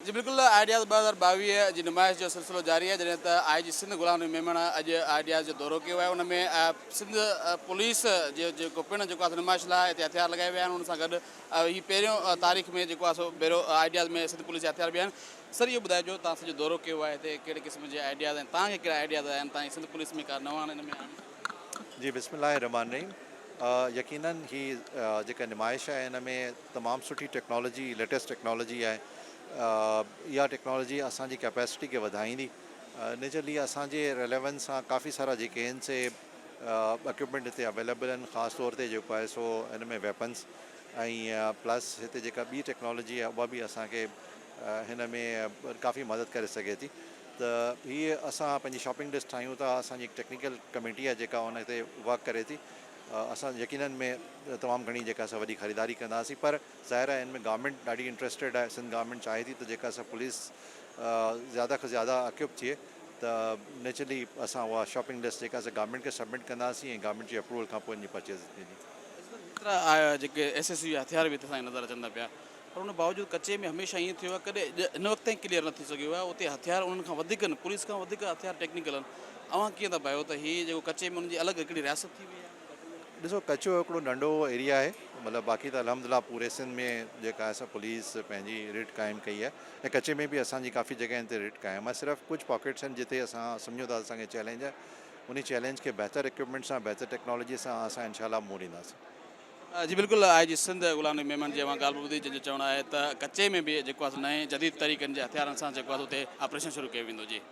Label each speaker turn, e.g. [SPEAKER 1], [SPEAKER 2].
[SPEAKER 1] जी बिल्कुलु आइडियाज़ 2022 जी नुमाइश जो सिलसिलो जारी आहे जॾहिं त आई जी सिंध गुलाम नबी मेमण अॼु आइडियाज़ जो दौरो कयो आहे। उन में सिंध पुलिस जो जेको पिणु जेको आहे नुमाइश लाइ हिते हथियार लॻाए विया आहिनि। उन सां गॾु हीअ पहिरियों तारीख़ में जेको आहे सो पहिरियों आइडियाज़ में सिंध पुलिस जा हथियार बि आहिनि। सर इहो ॿुधाइजो तव्हां सॼो दौरो कयो आहे हिते कहिड़े क़िस्म जे आइडियाज़ आहिनि, तव्हांखे कहिड़ा आइडियाज़ आहिनि, तव्हांजी सिंध पुलिस में का नवां हिन में आहिनि?
[SPEAKER 2] जी बिस्मिल्लाहिर्रहमानिर्रहीम। यकीनन ही जेका नुमाइश आहे हिन में तमामु सुठी टेक्नोलॉजी, लेटेस्ट टेक्नोलॉजी आहे। इहा टेक्नोलॉजी असांजी कैपेसिटी खे वधाईंदी। इनिशियली असांजे रेलेवेंस सां काफ़ी सारा जेके आहिनि से इक्विपमेंट हिते अवेलेबल आहिनि। ख़ासि तौर ते जेको आहे सो हिन में वेपन्स ऐं प्लस हिते जेका ॿी टेक्नोलॉजी आहे उहा बि असांखे हिन में काफ़ी मदद करे सघे थी। त हीअ असां पंहिंजी शॉपिंग लिस्ट ठाहियूं था। असांजी हिकु टेक्निकल कमेटी आहे जेका उन ते वर्क करे थी। असां यकीनन में तमामु घणी जेका असां वॾी ख़रीदारी कंदासीं, पर ज़ाहिर आहे हिन में गवर्नमेंट ॾाढी इंट्रस्टेड आहे। सिंध गवर्नमेंट चाहे थी त जेका असां पुलिस ज़्यादा खां ज़्यादा अक्यूप थिए त नेचुरली असां उहा शॉपिंग लिस्ट जेका असां गवर्नमेंट खे सबमिट कंदासीं ऐं गवर्नमेंट जी अप्रूवल खां पोइ इनजी परचेज़ थींदी।
[SPEAKER 1] एतिरा जेके एसएसयू हथियार बि हिते असांखे नज़र अचनि था पिया, पर उन बावजूदि कचे में हमेशह ईअं थियो आहे कॾहिं हिन वक़्त ताईं क्लियर न थी सघियो आहे। उते हथियार उन्हनि खां वधीक आहिनि, पुलिस खां वधीक हथियार टेक्निकल आहिनि। अव्हां कीअं था पायो त हीअ जेको कचे में उनजी अलॻि हिकिड़ी रियासत थी वई आहे?
[SPEAKER 2] ॾिसो कचो हिकिड़ो नंढो एरिया आहे, मतिलबु बाक़ी त अल्हम्दुलिल्लाह पूरे सिंध में जेका असां पुलिस पंहिंजी रिट क़ाइमु कई आहे ऐं कचे में बि असांजी काफ़ी जॻहियुनि ते रिट क़ाइमु आहे। सिर्फ़ु कुझु पॉकेट्स आहिनि जिते असां सम्झो था असांखे चैलेंज आहे। उन चैलेंज खे बहितर इक्विपमेंट सां, बहितर टेक्नोलॉजी सां असां इंशाल्लाह मोड़ ईंदासीं।
[SPEAKER 1] जी बिल्कुलु आई जी सिंध गुलाम नबी मेमन जी अवां ॻाल्हि ॿुधी, जंहिंजो चवणु आहे त कचे में बि जेको आहे नए जदीद तरीक़नि जे हथियारनि सां जेको आहे उते ऑपरेशन शुरू कयो वेंदो। जी